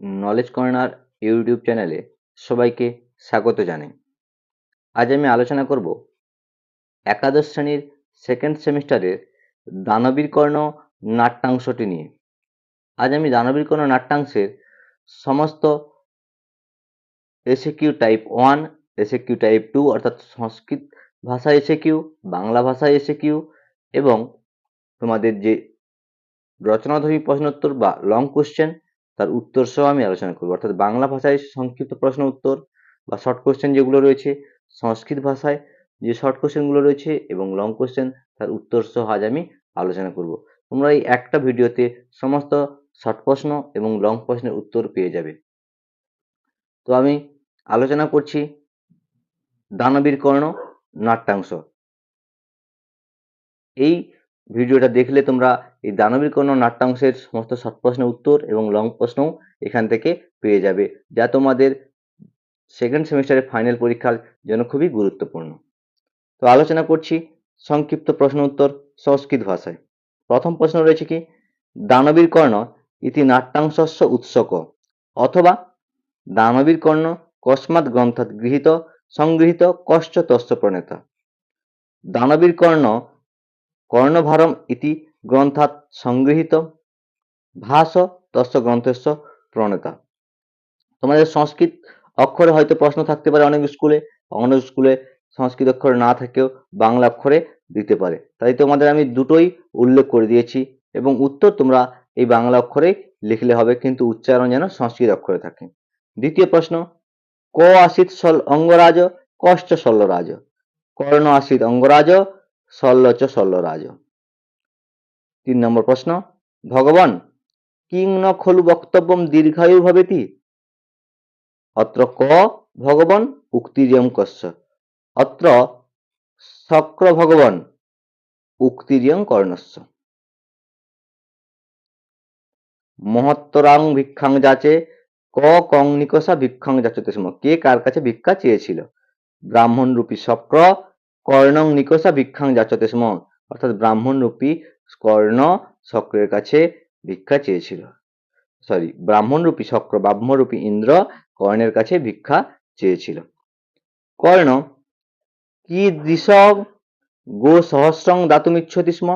Knowledge corner YouTube চ্যানেলে সবাইকে স্বাগত জানাই। আজ আমি আলোচনা করব একাদশ শ্রেণীর সেকেন্ড সেমিস্টারের দানবীর কর্ণ নাট্যাংশটি নিয়ে। আজ আমি দানবীর কর্ণ নাট্যাংশের সমস্ত এসএকিউ টাইপ 1, এসএকিউ টাইপ 2 অর্থাৎ সংস্কৃত ভাষা এসএকিউ, বাংলা ভাষা এসএকিউ এবং তোমাদের যে রচনাধর্মী প্রশ্নোত্তর বা লং কোশ্চেন তার উত্তর সহ আমি আলোচনা করব। অর্থাৎ বাংলা ভাষায় সংক্ষিপ্ত প্রশ্ন উত্তর বা শর্ট কোশ্চেন যেগুলো রয়েছে, সংস্কৃত ভাষায় যে শর্ট কোশ্চেনগুলো রয়েছে এবং লং কোশ্চেন তার উত্তর সহ আজ আমি আলোচনা করব। তোমরা এই একটা ভিডিওতে সমস্ত শর্ট প্রশ্ন এবং লং প্রশ্নের উত্তর পেয়ে যাবে। তো আমি আলোচনা করছি দানবীর কর্ণ নাট্যাংশ। এই ভিডিওটা দেখলে তোমরা এই দানবীর কর্ণ নাট্যাংশের সমস্ত শর্ট প্রশ্নের উত্তর এবং লং প্রশ্নও এখান থেকে পেয়ে যাবে, যা তোমাদের সেকেন্ড সেমিস্টারের ফাইনাল পরীক্ষার জন্য খুবই গুরুত্বপূর্ণ। তো আলোচনা করছি সংক্ষিপ্ত প্রশ্ন উত্তর সংস্কৃত ভাষায়। প্রথম প্রশ্ন রয়েছে কি, দানবীর কর্ণ ইতি নাট্যাংশস্য উৎসক অথবা দানবীর কর্ণ কস্মাৎ গ্রন্থাৎ সংগৃহীত কশ্চ তস্য প্রণেতা। দানবীর কর্ণ কর্ণভারম ইতি গ্রন্থাৎ সংগৃহীত ভাস তস্য গ্রন্থস্য প্রণেতা। তোমাদের সংস্কৃত অক্ষরে হয়তো প্রশ্ন থাকতে পারে অনেক স্কুলে সংস্কৃত অক্ষরে না থাকেও বাংলা অক্ষরে দিতে পারে, তাই তোমাদের আমি দুটোই উল্লেখ করে দিয়েছি এবং উত্তর তোমরা এই বাংলা অক্ষরে লিখলে হবে, কিন্তু উচ্চারণ যেন সংস্কৃত অক্ষরে থাকে। দ্বিতীয় প্রশ্ন, ক আসিত অঙ্গরাজ কশ্চ শল্যরাজ। কর্ণ আসিত অঙ্গরাজ শল্য চ শল্যরাজ। 3 নম্বর প্রশ্ন, ভগবান কিং ন খলু বক্তব্যম দীর্ঘায়ু ভবেতি। অত্র ক ভগবান উক্তিরিয়ম কস্য। অত্র শক্র ভগবান উক্তিরিয়ং কর্ণস্য। মহত্তরাং ভিক্ষাং যাচে ক কং নিকষা ভিক্ষাং যাচতে স্ম। কে কার কাছে ভিক্ষা চেয়েছিল? ব্রাহ্মণ রূপী শক্র কর্ণং নিকষা ভিক্ষাং যাচতে স্ম। অর্থাৎ ব্রাহ্মণ রূপী কর্ণ শক্রের কাছে ভিক্ষা চেয়েছিল। ব্রাহ্মণ রূপী শক্র ব্রাহ্মণরূপী ইন্দ্র কর্ণের কাছে ভিক্ষা চেয়েছিল। কর্ণ কীদৃশং গো সহস্রং দাতুমিচ্ছতি স্ম।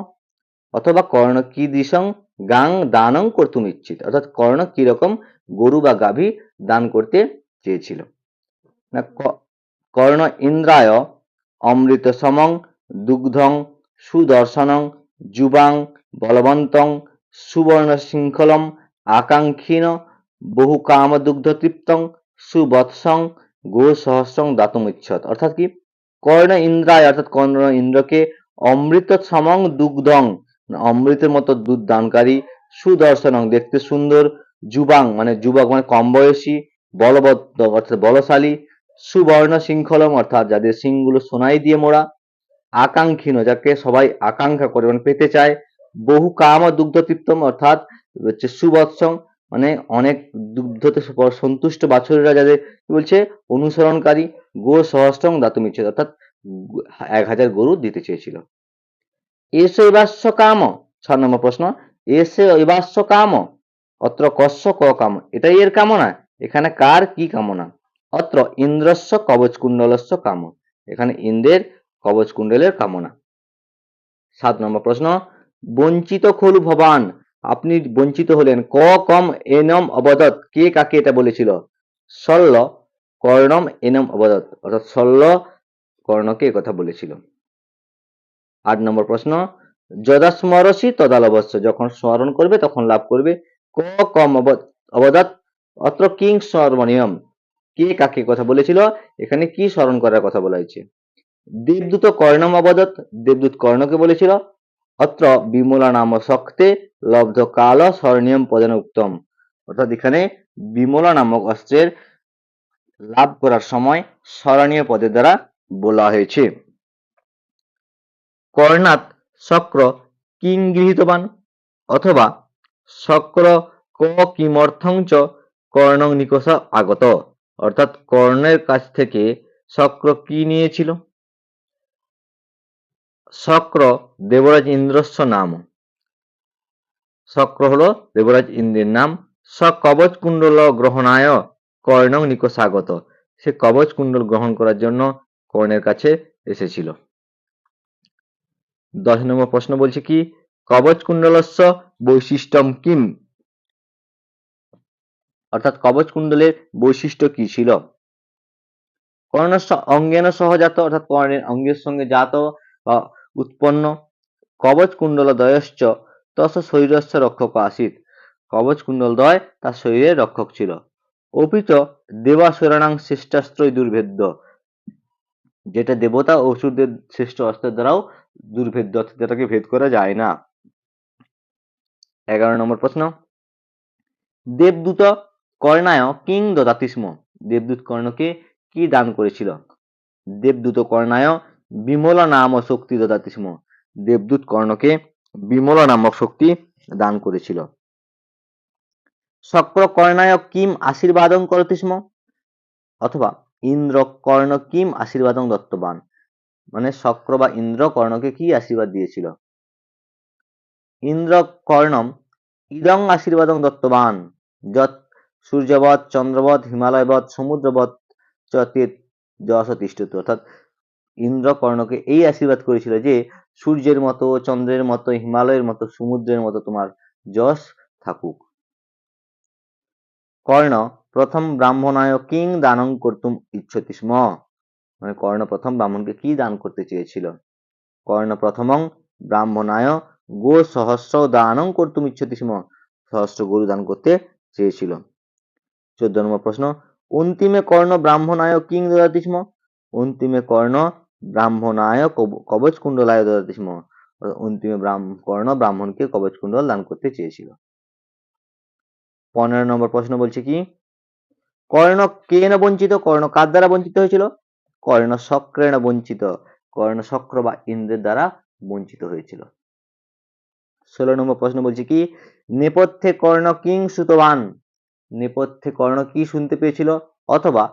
অথবা কর্ণ কীদৃশং গাং দানং কর্তুমিচ্ছিত। অর্থাৎ কর্ণ কিরকম গরু বা গাভী দান করতে চেয়েছিল। না, কর্ণ ইন্দ্রায় অমৃত সমং দুগ্ধং সুদর্শনং যুবাং বলবন্তং সুবর্ণ শৃঙ্খলম আকাঙ্ক্ষীন বহু কাম দুগ্ধ তৃপ্তং সুবৎসং গো সহস্রং দাতুমিচ্ছত। অর্থাৎ কি, কর্ণ ইন্দ্রায় অর্থাৎ কর্ণ ইন্দ্রকে অমৃত সমং দুগ্ধং অমৃতের মতো দুধ দানকারী, সুদর্শনং দেখতে সুন্দর, যুবাং মানে যুবক মানে কম বয়সী, বলবত্ত অর্থাৎ বলশালী, সুবর্ণ শৃঙ্খলম অর্থাৎ যাদের শিংগুলো সোনাই দিয়ে মোড়া, আকাঙ্ক্ষীন যাকে সবাই আকাঙ্ক্ষা করে মানে পেতে চায়, বহু কাম দুগ্ধ তৃপ্তম অর্থাৎ হচ্ছে সুবৎসং মানে অনেক দুগ্ধতে সন্তুষ্ট বাছুরেরা যাদের কি বলছে অনুসরণকারী, গো সহস্রং দাতুমিচ্ছেদ অর্থাৎ 1000 গরু দিতে চেয়েছিল। এসে এবাস্য কাম। 6 নম্বর প্রশ্ন, এসে এবাস্য কাম অত্র কস্য ক কাম। এটাই এর কামনা, এখানে কার কি কামনা? অত্র ইন্দ্রস্য কবচ কুণ্ডলস্য কাম। এখানে ইন্দ্রের কবচ কুণ্ডলের কামনা। 7 নম্বর প্রশ্ন, বঞ্চিত খলু ভবান। আপনি বঞ্চিত হলেন। ক কম এনম অবদত। কে কাকে এটা বলেছিল? শল্য কর্ণম এনম অবদত অর্থাৎ শল্য কর্ণকে কথা বলেছিল। 8 নম্বর প্রশ্ন, যদা স্মরসি তদা লভস্য। যখন স্মরণ করবে তখন লাভ করবে। ক কম অবদত অত্র কিং স্মরণীয়ম। কে কাকে কথা বলেছিল? এখানে কি স্মরণ করার কথা বলা হয়েছে? দেবদূত কর্ণম অবদত। দেবদূত কর্ণকে বলেছিল। অত্র বিমলা নাম শক্তে লব্ধ কাল স্মরণীয়ম পদেন উত্তম। অর্থাৎ এখানে বিমলা নামক অস্ত্রের লাভ করার সময় স্মরণীয় পদের দ্বারা বলা হয়েছে। কর্ণাৎ শক্র কিং গৃহীতবান। অথবা শক্র ক কিমর্থং চ কর্ণং নিকষ আগত। অর্থাৎ কর্ণের কাছ থেকে শক্র কি নিয়েছিল? শক্র দেবরাজ ইন্দ্রস্য নাম। শক্র হলো দেবরাজ ইন্দ্রের নাম। স কবচ কুণ্ডল গ্রহণায় কর্ণং নিকষাগত। সে কবচ কুণ্ডল গ্রহণ করার জন্য কর্ণের কাছে এসেছিল। 10 নম্বর প্রশ্ন বলছে কি, কবচ কুণ্ডলস্য বৈশিষ্ট্যম কিম, অর্থাৎ কবচ কুণ্ডলের বৈশিষ্ট্য কি ছিল? কর্ণস্য অঙ্গেন সহজাত, অর্থাৎ কর্ণের অঙ্গের সঙ্গে জাত বা উৎপন্ন। কবচ কুণ্ডল দ্বয়শ্চ তস্য শরীরস্য রক্ষক আসিত। কবচ কুণ্ডল দ্বয় তার শরীরের রক্ষক ছিল। অপিচ দেবাসুরাণাং শ্রেষ্টাস্ত্রই দুর্ভেদ্য, যেটা দেবতা ও অসুরদের শ্রেষ্ঠ অস্ত্রের দ্বারাও দুর্ভেদ্য, যেটাকে ভেদ করা যায় না। 11 নম্বর প্রশ্ন, দেবদূত কর্ণায় কিং দদাতি স্ম। দেবদূত কর্ণকে কি দান করেছিল? দেবদূত কর্ণায় বিমলা নাম শক্তি দদাতি স্ম। দেবদূত কর্ণকে বিমলা নামক শক্তি দান করেছিল। শক্র কর্ণায় কিম আশীর্বাদং করতি স্ম, অথবা ইন্দ্র কর্ণ কিম আশীর্বাদং দত্তবান, মানে শক্র বা ইন্দ্র কর্ণকে কি আশীর্বাদ দিয়েছিল? ইন্দ্র কর্ণম ইদং আশীর্বাদং দত্তবান যৎ সূর্যবৎ চন্দ্রবৎ হিমালয়বৎ সমুদ্রবৎ চতেত যশ তিষ্ঠত। অর্থাৎ ইন্দ্র কর্ণকে এই আশীর্বাদ করেছিল যে সূর্যের মতো, চন্দ্রের মতো, হিমালয়ের মতো, সমুদ্রের মতো তোমার যশ থাকুক। কর্ণ প্রথম ব্রাহ্মণায় কিং দানং কর্তুম ইচ্ছতি স্ম, মানে কর্ণ প্রথম ব্রাহ্মণকে কি দান করতে চেয়েছিল? কর্ণ প্রথমং ব্রাহ্মণায় গো সহস্র দানং কর্তুম ইচ্ছতি স্ম, সহস্র গরু দান করতে চেয়েছিল। 14 নম্বর প্রশ্ন, অন্তিমে কর্ণ ব্রাহ্মণায় কিং দদাতি স্ম। অন্তিমে কর্ণ ব্রাহ্মণায় কবচ কুণ্ডলায় দদাতি স্ম, অন্তিমে কর্ণ ব্রাহ্মণকে কবচ কুণ্ডল দান করতে চেয়েছিল। 15 নম্বর প্রশ্ন বলছে কি, কর্ণ কেন বঞ্চিত, কর্ণ কার দ্বারা বঞ্চিত হয়েছিল? কর্ণ শক্রেণ বঞ্চিত, কর্ণ শক্র বা ইন্দ্রের দ্বারা বঞ্চিত হয়েছিল। 16 নম্বর প্রশ্ন বলছে কি, নেপথ্যে কর্ণ কিং শ্রুতবান। নেপথ্যে কর্ণ কি শুনতে পেয়েছিল? অথবা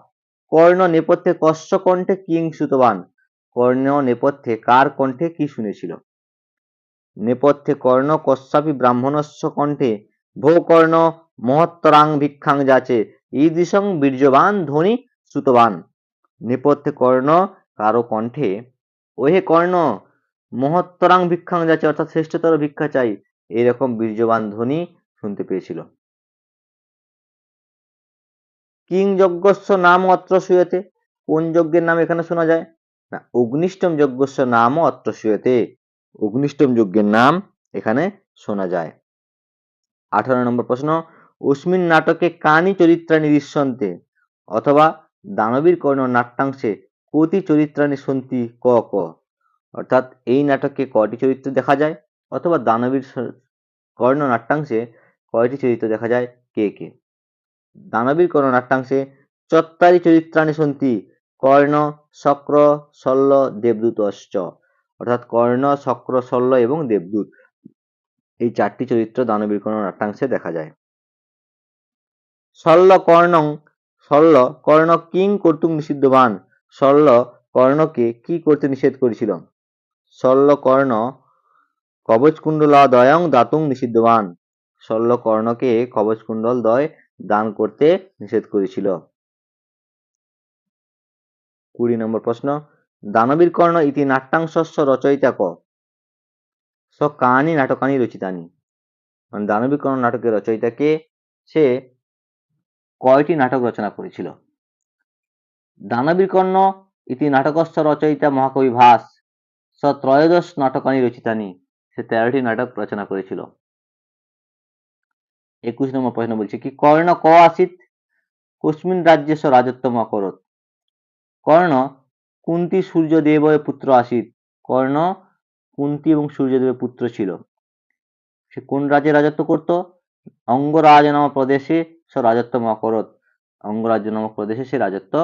কর্ণ নেপথ্যে কস্য কণ্ঠে কিং শ্রুতবান, কর্ণ নেপথ্যে কার কণ্ঠে কি শুনেছিল? নেপথ্যে কর্ণ কস্যাপি ব্রাহ্মণস্য কণ্ঠে ভো কর্ণ মহত্তরাং ভিক্ষাং যাচে ঈদৃশং বীর্যবান ধ্বনি শ্রুতবান। নেপথ্যে কর্ণ কারো কণ্ঠে ওহে কর্ণ মহত্তরাং ভিক্ষাং যাচে, অর্থাৎ শ্রেষ্ঠতর ভিক্ষা চাই, এরকম বীর্যবান ধ্বনি শুনতে পেয়েছিল। কিং যজ্ঞস্য নাম অত্র শ্রূয়তে, কোন যজ্ঞের নাম এখানে শোনা যায়? না, অগ্নিষ্টম যজ্ঞস্য নাম অত্র শ্রূয়তে, অগ্নিষ্টম যজ্ঞের নাম এখানে শোনা যায়। 18 নম্বর প্রশ্ন, অস্মিন নাটকে কানি চরিত্রাণি দৃশ্যন্তে, অথবা দানবীর কর্ণ নাট্যাংশে কতি চরিত্রাণি সন্তি ক ক, অর্থাৎ এই নাটকে কয়টি চরিত্র দেখা যায়, অথবা দানবীর কর্ণ নাট্যাংশে কয়টি চরিত্র দেখা যায়, কে কে? দানবীর কর্ণ নাট্যাংশে চত্বারি চরিত্রাণি সন্তি কর্ণ শক্র শল্য দেবদূতশ্চ, অর্থাৎ কর্ণ শক্র শল্য এবং দেবদূত, এই 4টি চরিত্র দানবীর কর্ণ নাট্যাংশে দেখা যায়। শল্য কর্ণং, শল্য কর্ণ কিং কর্তুম নিষিদ্ধবান, শল্য কর্ণকে কি করতে নিষেধ করেছিল? শল্য কর্ণ কবচ কুণ্ডলাদয়ং দাতুং নিষিদ্ধবান, শল্য কর্ণকে কবচ কুণ্ডল দ্বয় দান করতে নিষেধ করেছিল। 20 নম্বর প্রশ্ন, দানবীর কর্ণ ইতি নাট্যাংশস্য রচয়িতা ক। স কানি নাটকানি রচিতানি, মানে দানবীর কর্ণ নাটকের রচয়িতা কে? সে কয়টি নাটক রচনা করেছিল? দানবীর কর্ণ ইতি নাটকস্য রচয়িতা মহাকবি ভাস, স ত্রয়োদশ নাটকানি রচিতানি, সে 13টি নাটক রচনা করেছিল। 21 নম্বর প্রশ্ন বলছে কি, কর্ণ ক আসিত কস্মিন রাজ্যস্য রাজত্বম অকরত। কর্ণ কুন্তি সূর্যদেবের পুত্র আসিত, কর্ণ কুন্তি এবং সূর্যদেবের পুত্র ছিল। সে কোন রাজ্যে রাজত্ব করত? অঙ্গরাজ নামক প্রদেশে সে রাজত্বম অকরত, অঙ্গরাজ্য নামক প্রদেশে সে রাজত্ব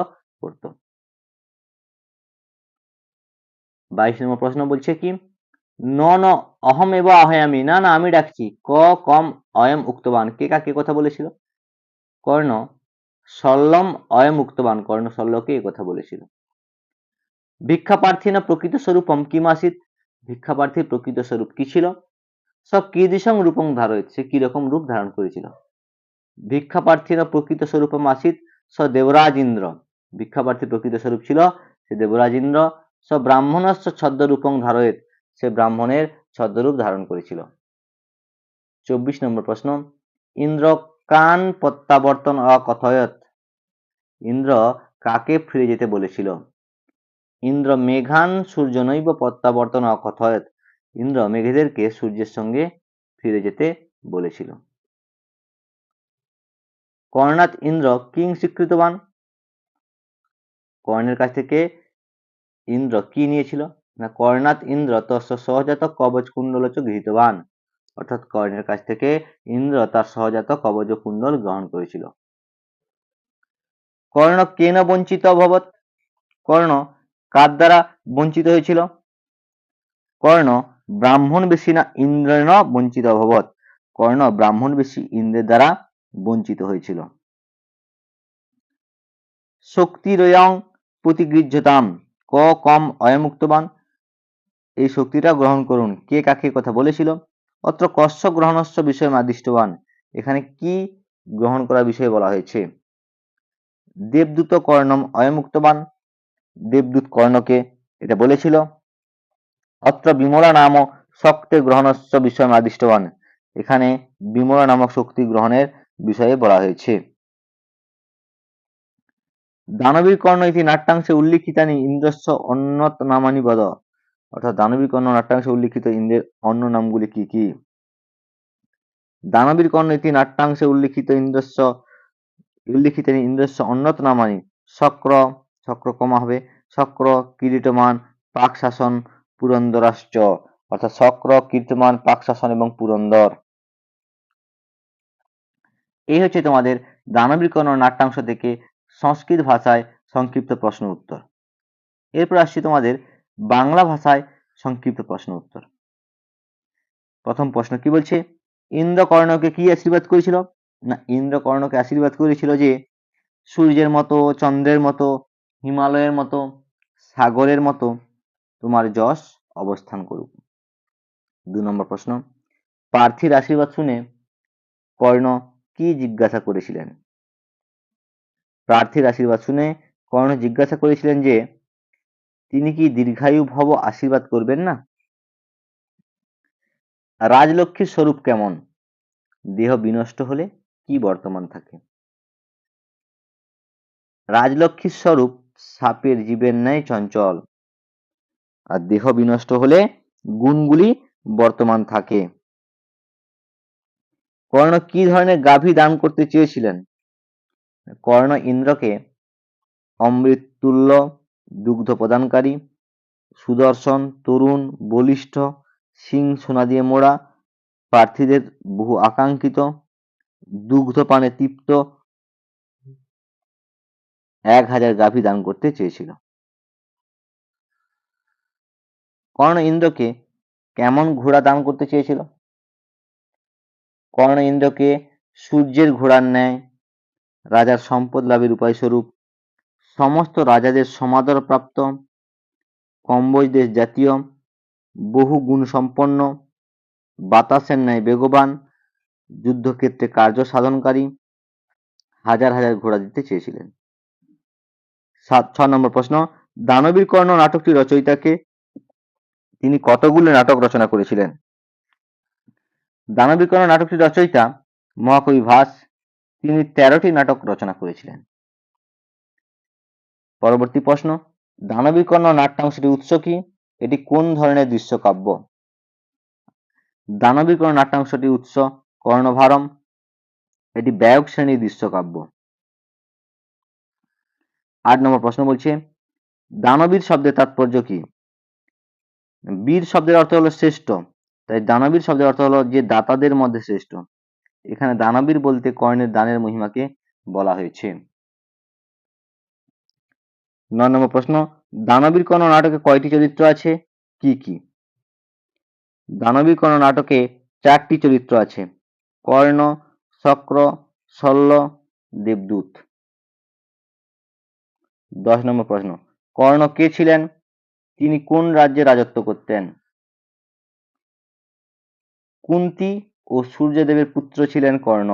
করত। 22 নম্বর প্রশ্ন বলছে কি, ন ন অহম এব আহয়ামি, না না আমি ডাকছি, ক কম অয়ম উক্তবান, কে কাকে কথা বলেছিল? কর্ণ শল্যম অয়ম উক্তবান, কর্ণ শল্যকে এই কথা বলেছিল। ভিক্ষা প্রার্থী না প্রকৃত স্বরূপম কিম আসিত, ভিক্ষা প্রার্থীর প্রকৃত স্বরূপ কি ছিল? সব কীদৃশং রূপং ধারয়িত, সে কিরকম রূপ ধারণ করেছিল? ভিক্ষাপ্রার্থীর প্রকৃত স্বরূপম আसीत् স দেবরাজ ইন্দ্র। ভিক্ষাপ্রার্থীর প্রকৃত স্বরূপ ছিল সে দেবরাজ ইন্দ্র। স ব্রাহ্মণস্য ছদ্মরূপং ধারয়েৎ, সে ব্রাহ্মণের ছদ্মরূপ ধারণ করেছিল। 24 নম্বর প্রশ্ন, ইন্দ্র কান প্রত্যাবর্তন অকথয়ৎ, ইন্দ্র কাকে ফিরে যেতে বলেছিল? ইন্দ্র মেঘান সূর্যনৈব প্রত্যাবর্তন অকথয়ৎ, ইন্দ্র মেঘেদেরকে সূর্যের সঙ্গে ফিরে যেতে বলেছিল। কর্ণাৎ ইন্দ্র কিং স্বীকৃতবান, কর্ণের কাছ থেকে ইন্দ্র কি নিয়েছিল না, কর্ণাৎ ইন্দ্র তস্য সহজাত কবচ কুণ্ডলচ গৃহীতবান, অর্থাৎ কর্ণের কাছ থেকে ইন্দ্র তার সহজাত কবচ কুণ্ডল গ্রহণ করেছিল। কর্ণ কেন বঞ্চিত অভবৎ, কর্ণ কার দ্বারা বঞ্চিত হয়েছিল? কর্ণ ব্রাহ্মণ বেশি না ইন্দ্রেণ বঞ্চিত অভবৎ, কর্ণ ব্রাহ্মণ বেশি ইন্দ্রের দ্বারা বঞ্চিত হয়েছিল। শক্তিরয়ং প্রতিগৃহ্যতাম ক কম অয়মুক্তবান, এই শক্তিটা গ্রহণ করুন, কে কাকে কথা বলেছিল? অত্র কস্য গ্রহণস্য বিষয় আদিষ্টবান, এখানে কি গ্রহণ করার বিষয়ে বলা হয়েছে? দেবদূত কর্ণম অয়মুক্তবান, দেবদূত কর্ণকে এটা বলেছিল। অত্র বিমলা নাম শক্তি গ্রহণস্য বিষয় আদিষ্টবান, এখানে বিমলা নামক শক্তি গ্রহণের বিষয়ে বলা হয়েছে। দানবীর কর্ণ ইতি নাট্যাংশে উল্লিখিতানি ইন্দ্রস্য অন্যত নামানি বদ, অর্থাৎ দানবীর কর্ণ নাট্যাংশে উল্লিখিত ইন্দ্রের অন্য নামগুলি কি কি? দানবীর কর্ণ ইতি নাট্যাংশে উল্লিখিতানি ইন্দ্রস্য অন্যত নামানি শক্র, শক্র কমা হবে, শক্র কিরীটমান পাক শাসন পুরন্দরাশ্চ, অর্থাৎ শক্র কীর্তমান পাক শাসন এবং পুরন্দর। এই হচ্ছে তোমাদের দানবীর কর্ণ নাট্যাংশ থেকে সংস্কৃত ভাষায় সংক্ষিপ্ত প্রশ্ন উত্তর। এরপর আসছে তোমাদের বাংলা ভাষায় সংক্ষিপ্ত প্রশ্ন উত্তর। প্রথম প্রশ্ন কি বলছে, ইন্দ্র কর্ণকে কি আশীর্বাদ করেছিল? না, ইন্দ্র কর্ণকে আশীর্বাদ করেছিল যে সূর্যের মতো, চন্দ্রের মতো, হিমালয়ের মতো, সাগরের মতো তোমার যশ অবস্থান করুক। 2 নম্বর প্রশ্ন, প্রার্থীর আশীর্বাদ শুনে কর্ণ কি জিজ্ঞাসা করেছিলেন? প্রার্থীর আশীর্বাদ শুনে কর্ণ জিজ্ঞাসা করেছিলেন যে তিনি কি দীর্ঘায়ু ভব আশীর্বাদ করবেন না? রাজলক্ষ্মীর স্বরূপ কেমন? দেহ বিনষ্ট হলে কি বর্তমান থাকে? রাজলক্ষ্মীর স্বরূপ সাপের জীবের ন্যায় চঞ্চল, আর দেহ বিনষ্ট হলে গুণগুলি বর্তমান থাকে। কর্ণ কি ধরনের গাভী দান করতে চেয়েছিলেন? কর্ণ ইন্দ্রকে অমৃত তুল্য, দুগ্ধ প্রদানকারী, সুদর্শন, তরুণ, বলিষ্ঠ, শিং সোনা দিয়ে মোড়া, প্রার্থীদের বহু আকাঙ্ক্ষিত, দুগ্ধ পানে তৃপ্ত 1000 গাভী দান করতে চেয়েছিল। কর্ণ ইন্দ্রকে কেমন ঘোড়া দান করতে চেয়েছিল? কর্ণ ইন্দ্রকে সূর্যের ঘোড়ার ন্যায় রাজার সম্পদ লাভের উপায় স্বরূপ, সমস্ত রাজাদের সমাদর প্রাপ্ত, কম্বোজ দেশ জাতীয়, বহু গুণ সম্পন্ন, বাতাসের ন্যায় বেগবান, যুদ্ধক্ষেত্রে কার্য সাধনকারী 1000 ঘোড়া দিতে চেয়েছিলেন। 6 নম্বর প্রশ্ন, দানবীর কর্ণ নাটকটি রচয়িতাকে, তিনি কতগুলো নাটক রচনা করেছিলেন? দানবীর কর্ণ নাটকটি রচয়িতা মহাকবি ভাস, তিনি 13টি নাটক রচনা করেছিলেন। পরবর্তী প্রশ্ন, দানবীর কর্ণ নাট্যাংশটির উৎস কি? এটি কোন ধরনের দৃশ্যকাব্য? দানবীর কর্ণ নাট্যাংশটির উৎস কর্ণভারম, এটি ব্যয়ক শ্রেণীর দৃশ্যকাব্য। 8 নম্বর প্রশ্ন বলছে, দানবীর শব্দের তাৎপর্য কি? বীর শব্দের অর্থ হলো শ্রেষ্ঠ, তাই দানবীর শব্দের অর্থ হলো যে দাতাদের মধ্যে শ্রেষ্ঠ। এখানে দানবীর বলতে কর্ণের দানের মহিমাকে বলা হয়েছে। 9 নম্বর প্রশ্ন, দানবীর কর্ণ নাটকে কয়টি চরিত্র আছে, কি কি? দানবীর কর্ণ নাটকে 4টি চরিত্র আছে, কর্ণ, শক্র, শল্য, দেবদূত। 10 নম্বর প্রশ্ন, কর্ণ কে ছিলেন? তিনি কোন রাজ্যে রাজত্ব করতেন? কুন্তী ও সূর্যদেবের পুত্র ছিলেন কর্ণ।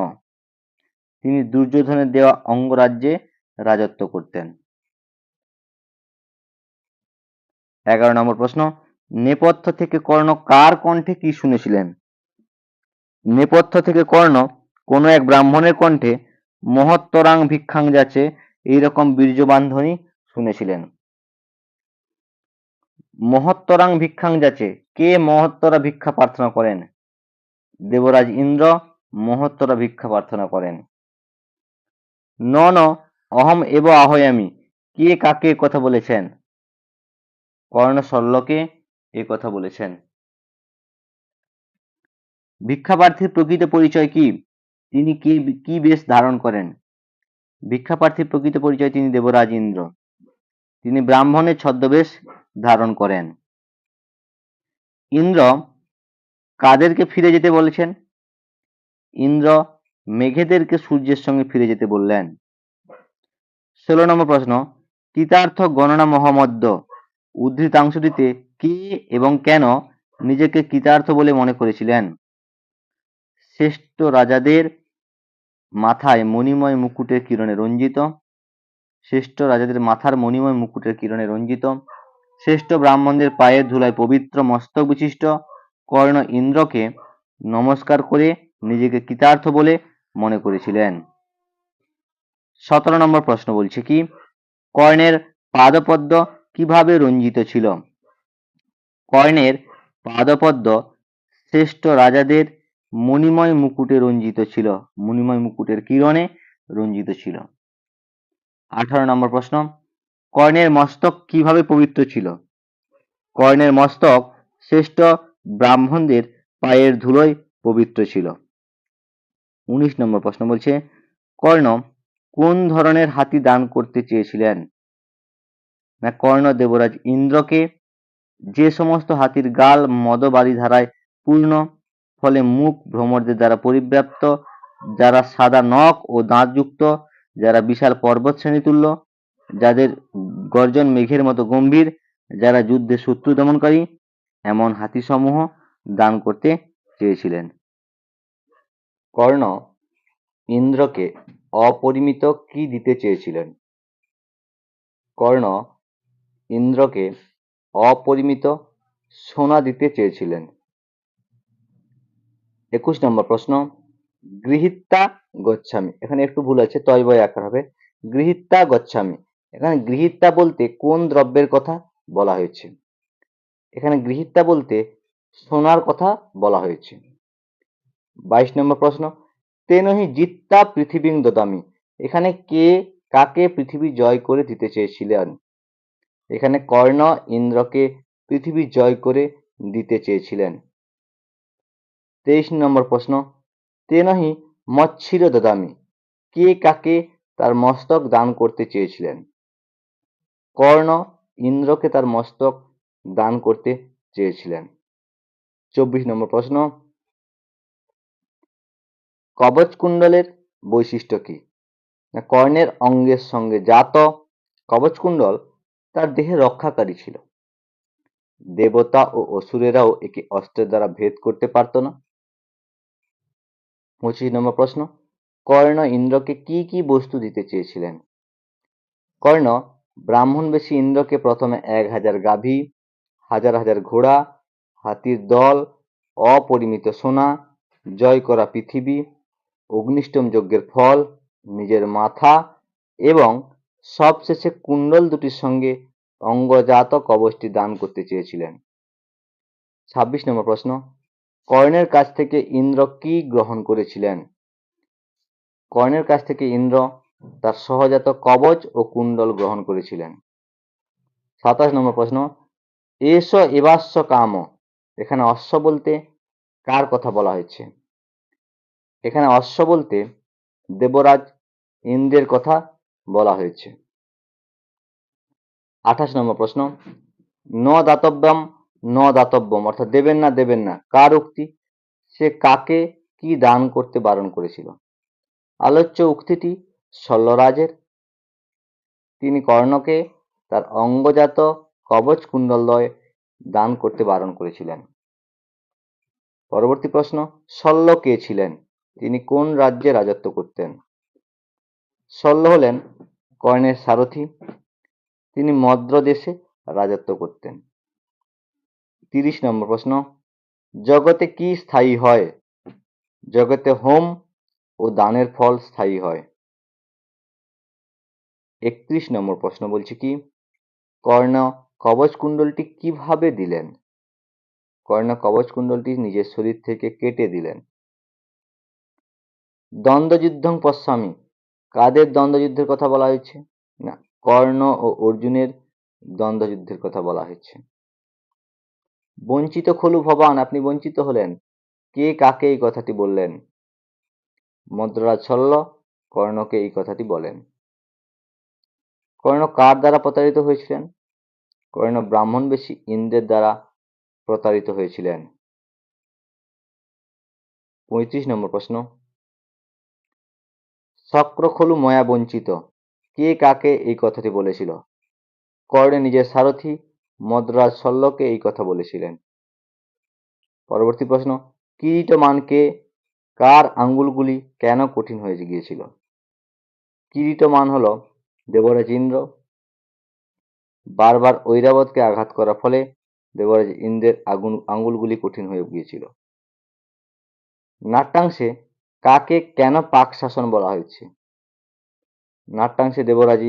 তিনি দুর্যোধনের দেওয়া অঙ্গরাজ্যে রাজত্ব করতেন। 11 নম্বর প্রশ্ন, নেপথ্য থেকে কর্ণ কার কণ্ঠে কি শুনেছিলেন? নেপথ্য থেকে কর্ণ কোনো এক ব্রাহ্মণের কণ্ঠে মহত্তরাং ভিক্ষাং যাচে এইরকম বীর্যবান ধ্বনি শুনেছিলেন। মহত্তরাং ভিক্ষাং যাচে, কে মহত্তরা ভিক্ষা প্রার্থনা করেন? দেবরাজ ইন্দ্র মহত্তরা ভিক্ষা প্রার্থনা করেন। ন ন অহম এব আহয়ামি, কে কাকে কথা বলেছেন? কর্ণ শল্যকে এ কথা বলেছেন। ভিক্ষাপ্রার্থীর প্রকৃত পরিচয় কি? তিনি কি বেশ ধারণ করেন? ভিক্ষাপ্রার্থীর প্রকৃত পরিচয় তিনি দেবরাজ ইন্দ্র। তিনি ব্রাহ্মণের ছদ্মবেশ ধারণ করেন। ইন্দ্র কাদেরকে ফিরে যেতে বলেছেন? ইন্দ্র মেঘেদেরকে সূর্যের সঙ্গে ফিরে যেতে বললেন। 16 নম্বর প্রশ্ন, কৃতার্থ গণনা মহামদ্য উদ্ধৃতাংশটিতে কে এবং কেন নিজেকে কৃতার্থ বলে মনে করেছিলেন? শ্রেষ্ঠ রাজাদের মাথায় মণিময় মুকুটের কিরণে রঞ্জিত, শ্রেষ্ঠ রাজাদের মাথার মণিময় মুকুটের কিরণে রঞ্জিত, শ্রেষ্ঠ ব্রাহ্মণদের পায়ের ধুলায় পবিত্র মস্তক বিশিষ্ট কর্ণ ইন্দ্রকে নমস্কার করে নিজেকে কৃতার্থ বলে মনে করেছিলেন। 17 নম্বর প্রশ্ন বলছে কি, কর্ণের পাদপদ্ম কিভাবে রঞ্জিত ছিল? কর্ণের পাদপদ্ম শ্রেষ্ঠ রাজাদের মণিময় মুকুটে রঞ্জিত ছিল, মণিময় মুকুটের কিরণে রঞ্জিত ছিল। 18 নম্বর প্রশ্ন, কর্ণের মস্তক কিভাবে পবিত্র ছিল? কর্ণের মস্তক শ্রেষ্ঠ ব্রাহ্মণদের পায়ের ধুলোয় পবিত্র ছিল। 19 নম্বর প্রশ্ন বলছে, কর্ণ কোন ধরনের হাতি দান করতে চেয়েছিলেন? না, কর্ণ দেবরাজ ইন্দ্রকে যে সমস্ত হাতির গাল মদবাড়ি ধারায় পূর্ণ, ফলে মুখ ভ্রমরদের দ্বারা পরিব্যাপ্ত, যারা সাদা নখ ও দাঁতযুক্ত, যারা বিশাল পর্বত শ্রেণী তুল্য, যাদের গর্জন মেঘের মতো গম্ভীর, যারা যুদ্ধে শত্রু দমনকারী, এমন হাতিসমূহ দান করতে চেয়েছিলেন। কর্ণ ইন্দ্রকে অপরিমিত কি দিতে চেয়েছিলেন? কর্ণ ইন্দ্রকে অপরিমিত সোনা দিতে চেয়েছিলেন। 21 নম্বর প্রশ্ন, গৃহীতা গচ্ছামি, এখানে একটু ভুল আছে, তয় বয় আকার হবে, গৃহীতা গচ্ছামি। এখানে গৃহীতা বলতে কোন দ্রব্যের কথা বলা হয়েছে? এখানে গৃহীতা বলতে সোনার কথা বলা হয়েছে। 22 নম্বর প্রশ্ন, তেনহি জিত্তা পৃথিবীং দদামি, এখানে কে কাকে পৃথিবী জয় করে দিতে চেয়েছিলেন? এখানে কর্ণ ইন্দ্রকে পৃথিবী জয় করে দিতে চেয়েছিলেন। 23 নম্বর প্রশ্ন, তেনহি মচ্ছির দদামি, কে কাকে তার মস্তক দান করতে চেয়েছিলেন? কর্ণ ইন্দ্রকে তার মস্তক দান করতে চেয়েছিলেন। 24 নম্বর প্রশ্ন, কবচ কুণ্ডলের বৈশিষ্ট্য কি? কর্ণের অঙ্গের সঙ্গে জাত কবচ কুণ্ডল তার দেহে রক্ষাকারী ছিল। দেবতা ও অসুরেরাও একে অস্ত্রের দ্বারা ভেদ করতে পারত না। 25 নম্বর প্রশ্ন, কর্ণ ইন্দ্রকে কি কি বস্তু দিতে চেয়েছিলেন? কর্ণ ব্রাহ্মণবেশী ইন্দ্রকে প্রথমে 1000 গাভী, হাজার হাজার ঘোড়া, হাতির দল, অপরিমিত সোনা, জয় করা পৃথিবী, অগ্নিষ্টম যজ্ঞের ফল, নিজের মাথা এবং সবশেষে কুণ্ডল দুটির সঙ্গে অঙ্গজাত কবচটি দান করতে চেয়েছিলেন। 26 নম্বর প্রশ্ন, কর্ণের কাছ থেকে ইন্দ্র কি গ্রহণ করেছিলেন? কর্ণের কাছ থেকে ইন্দ্র তার সহজাত কবচ ও কুণ্ডল গ্রহণ করেছিলেন। 27 নম্বর প্রশ্ন, এস এবাস্য কাম, এখানে অশ্ব বলতে কার কথা বলা হয়েছে? এখানে অশ্ব বলতে দেবরাজ ইন্দ্রের কথা বলা হয়েছে। 28 নম্বর প্রশ্ন, ন দাতব্যম ন দাতব্যম, অর্থাৎ দেবেন না দেবেন না কার উক্তি? সে কাকে কি দান করতে বারণ করেছিল? আলোচ্য উক্তিটি শল্যরাজের। তিনি কর্ণকে তার অঙ্গজাত কবচ কুণ্ডলদ্বয় দান করতে বারণ করেছিলেন। পরবর্তী প্রশ্ন, শল্য কে ছিলেন? তিনি কোন রাজ্যে রাজত্ব করতেন? শল্য হলেন কর্ণের সারথি। তিনি মদ্র দেশে রাজত্ব করতেন। 30 নম্বর প্রশ্ন, জগতে কি স্থায়ী হয়? জগতে হোম ও দানের ফল স্থায়ী হয়। 31 নম্বর প্রশ্ন বলছে কি, কর্ণ কবচ কুণ্ডলটি কিভাবে দিলেন? কর্ণ কবচ কুণ্ডলটি নিজের শরীর থেকে কেটে দিলেন। দ্বন্দ্বযুদ্ধং পশ্যামি, কাদের দ্বন্দ্বযুদ্ধের কথা বলা হয়েছে? না, কর্ণ ও অর্জুনের দ্বন্দ্বযুদ্ধের কথা বলা হয়েছে। বঞ্চিত খলু ভবান, আপনি বঞ্চিত হলেন। কে কাকে এই কথাটি বললেন? মদ্ররাজ শল্য কর্ণকে এই কথাটি বলেন। কর্ণ কার দ্বারা প্রতারিত হয়েছিলেন? কর্ণ ব্রাহ্মণবেশী ইন্দ্রের দ্বারা প্রতারিত হয়েছিলেন। 35 নম্বর প্রশ্ন, শক্র খলু ময়া বঞ্চিত, কে কাকে এই কথাটি বলেছিল? কর্ণ নিজের সারথি মদ্রাজ শল্যকে এই কথা বলেছিলেন। পরবর্তী প্রশ্ন, কিরীটমানকে কার আঙ্গুলগুলি কেন কঠিন হয়ে গিয়েছিল? কিরীটমান হল দেবরাজ ইন্দ্র। বারবার ঐরাবতকে আঘাত করার ফলে দেবরাজ ইন্দ্রের আঙ্গুলগুলি কঠিন হয়ে গিয়েছিল। নাট্যাংশে কাকে কেন পাক শাসন বলা হয়েছে? নাট্যাংশে দেবরাজ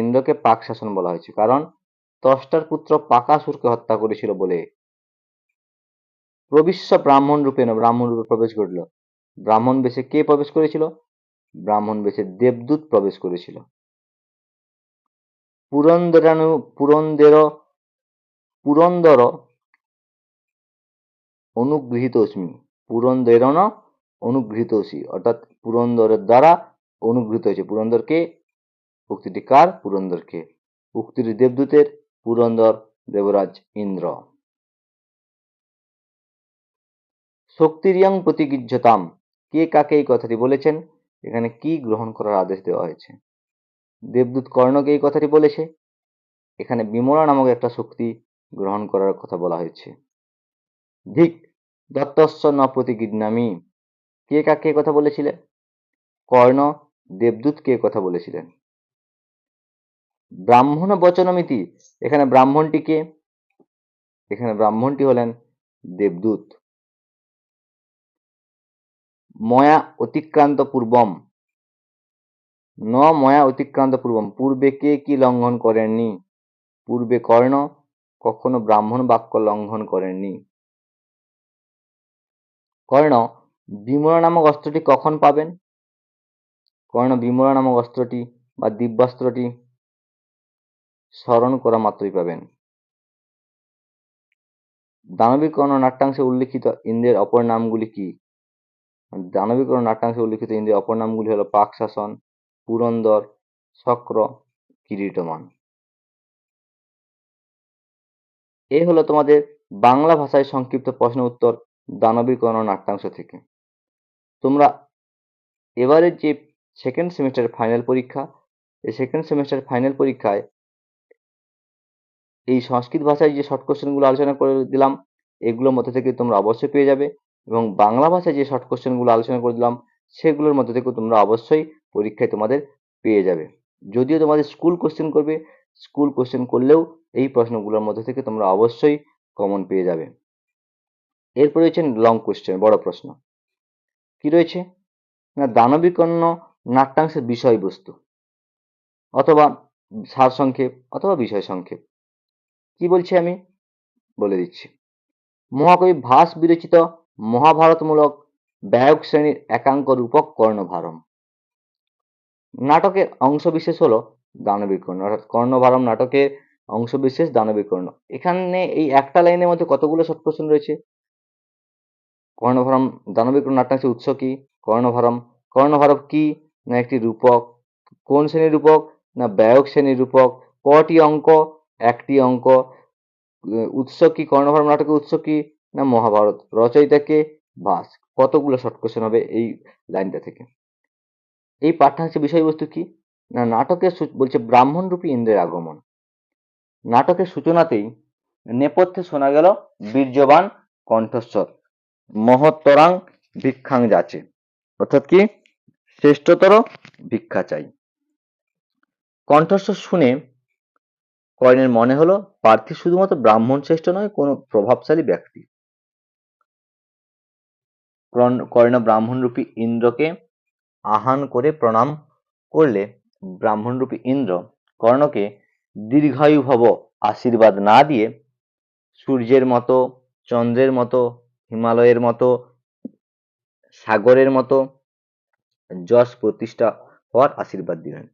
ইন্দ্রকে পাক শাসন বলা হয়েছে, কারণ ত্বষ্টার পুত্র পাকাসুরকে হত্যা করেছিল বলে। প্রবিশ্য ব্রাহ্মণ রূপে প্রবেশ ঘটল। ব্রাহ্মণ বেশে কে প্রবেশ করেছিল? ব্রাহ্মণ বেশে দেবদূত প্রবেশ করেছিল। পুরন্দর অনুগৃহীতস্মি, পুরন্দেরন অনুগৃহীতসি, অর্থাৎ পুরন্দরের দ্বারা অনুগৃহীত হয়েছে। পুরন্দরকে, উক্তিটি কার? পুরন্দরকে। উক্তিটি দেবদূতের, পুরন্দর দেবরাজ ইন্দ্র। শক্তিরিয়ং প্রতিগৃহ্যতাম, কে কাকে এই কথাটি বলেছেন? এখানে কি গ্রহণ করার আদেশ দেওয়া হয়েছে? দেবদূত কর্ণকে এই কথাটি বলেছে। এখানে বিমলা নামক একটা শক্তি গ্রহণ করার কথা বলা হয়েছে। ধিক দত্তস্য ন প্রতিগৃহ্ণামি, কে কাকে কথা বলেছিলেন? কর্ণ দেবদূতকে কথা বলেছিলেন। ব্রাহ্মণ বচনমিতি, এখানে ব্রাহ্মণটি কে? এখানে ব্রাহ্মণটি হলেন দেবদূত। ময়া অতিক্রান্ত পূর্বম, ময়া অতিক্রান্ত পূর্বম, পূর্বে কে কি লঙ্ঘন করেননি? পূর্বে কর্ণ কখনো ব্রাহ্মণ বাক্য লঙ্ঘন করেননি। কর্ণ বিমলা নামক অস্ত্রটি কখন পাবেন? কর্ণ বিমলা নামক অস্ত্রটি বা দিব্যাস্ত্রটি স্মরণ করা মাত্রই পাবেন। দানবী কর্ণ নাট্যাংশে উল্লিখিত ইন্দ্রের অপর নামগুলি কি? দানবী কর্ণ নাট্যাংশে উল্লিখিত ইন্দ্রের অপর নামগুলি হলো পাকশাসন, পুরন্দর, শক্র, কিরীটমান। এই হলো তোমাদের বাংলা ভাষায় সংক্ষিপ্ত প্রশ্ন উত্তর দানবী কর্ণ নাট্যাংশ থেকে। তোমরা এবারের যে সেকেন্ড সেমিস্টারের ফাইনাল পরীক্ষা, এই সেকেন্ড সেমিস্টারের ফাইনাল পরীক্ষায় এই সংস্কৃত ভাষায় যে শর্ট কোশ্চেনগুলো আলোচনা করে দিলাম, এগুলোর মধ্যে থেকে তোমরা অবশ্যই পেয়ে যাবে, এবং বাংলা ভাষায় যে শর্ট কোশ্চেনগুলো আলোচনা করে দিলাম সেগুলোর মধ্যে থেকেও তোমরা অবশ্যই পরীক্ষায় তোমাদের পেয়ে যাবে। যদিও তোমাদের স্কুল কোশ্চেন করবে, স্কুল কোশ্চেন করলেও এই প্রশ্নগুলোর মধ্যে থেকে তোমরা অবশ্যই কমন পেয়ে যাবে। এরপর রয়েছে লং কোশ্চেন, বড় প্রশ্ন। কি রয়েছে না, দানবী কর্ণ নাট্যাংশের বিষয়বস্তু অথবা সারসংক্ষেপ অথবা বিষয় সংক্ষেপ। কি বলছি আমি বলে দিচ্ছি। মহাকবি ভাস বিরচিত মহাভারতমূলক ব্যয়ক শ্রেণীর একাঙ্ক রূপক কর্ণভারম। নাটকের অংশবিশেষ হলো দানবী কর্ণ, অর্থাৎ কর্ণভারম নাটকের অংশবিশেষ দানবী কর্ণ। এখানে এই একটা লাইনের মধ্যে কতগুলো শর্ট কোশ্চেন রয়েছে। কর্ণভারম দানবী কর্ণ নাট্যাংশের উৎস কি? কর্ণভারম। কর্ণভারম কি? না একটি রূপক। কোন শ্রেণীর রূপক? না ব্যয়ক শ্রেণীর রূপক। কটি অঙ্ক? একটি অঙ্ক। উৎস কি? কর্ণভারম নাটকের উৎস কি? না মহাভারত। রচয়িতা কে? ভাস। কতগুলো শর্ট কোশ্চেন হবে এই লাইনটা থেকে। এই পাঠ্যাংশের বিষয়বস্তু কি? না নাটকের বলছে ব্রাহ্মণ রূপী ইন্দ্রের আগমন। নাটকের সূচনাতেই নেপথ্যে শোনা গেল বীর্যবান কণ্ঠস্বর, মহত্তরাং ভিক্ষাং যাচে, অর্থাৎ কি শ্রেষ্ঠতর ভিক্ষা চাই। কণ্ঠস্বর শুনে কর্ণের মনে হলো প্রার্থী শুধুমাত্র ব্রাহ্মণ শ্রেষ্ঠ নয়, কোনো প্রভাবশালী ব্যক্তি। কর্ণ ব্রাহ্মণরূপী ইন্দ্রকে আহ্বান করে প্রণাম করলে ব্রাহ্মণরূপী ইন্দ্র কর্ণকে দীর্ঘায়ু ভব আশীর্বাদ না দিয়ে সূর্যের মতো, চন্দ্রের মতো, হিমালয়ের মতো, সাগরের মতো যশ প্রতিষ্ঠা হওয়ার আশীর্বাদ দিলেন।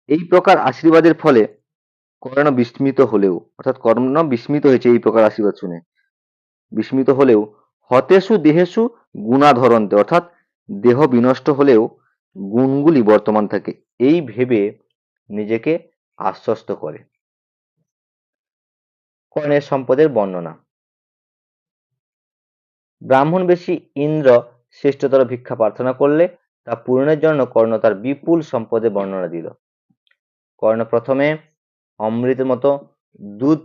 এই প্রকার আশীর্বাদের ফলে কর্ণ বিস্মিত হলেও, অর্থাৎ কর্ণ বিস্মিত হয়েছে এই প্রকার আশীর্বাদ শুনে, বিস্মিত হলেও হতেষু দেহেষু গুণাধরন্তে, অর্থাৎ দেহ বিনষ্ট হলেও গুণগুলি বর্তমান থাকে, এই ভেবে নিজেকে আশ্বস্ত করে। কর্ণের সম্পদের বর্ণনা। ব্রাহ্মণবেশী ইন্দ্র শ্রেষ্ঠতর ভিক্ষা প্রার্থনা করলে তা পূরণের জন্য কর্ণ তার বিপুল সম্পদের বর্ণনা দিল। কর্ণ প্রথমে অমৃতের মতো দুধ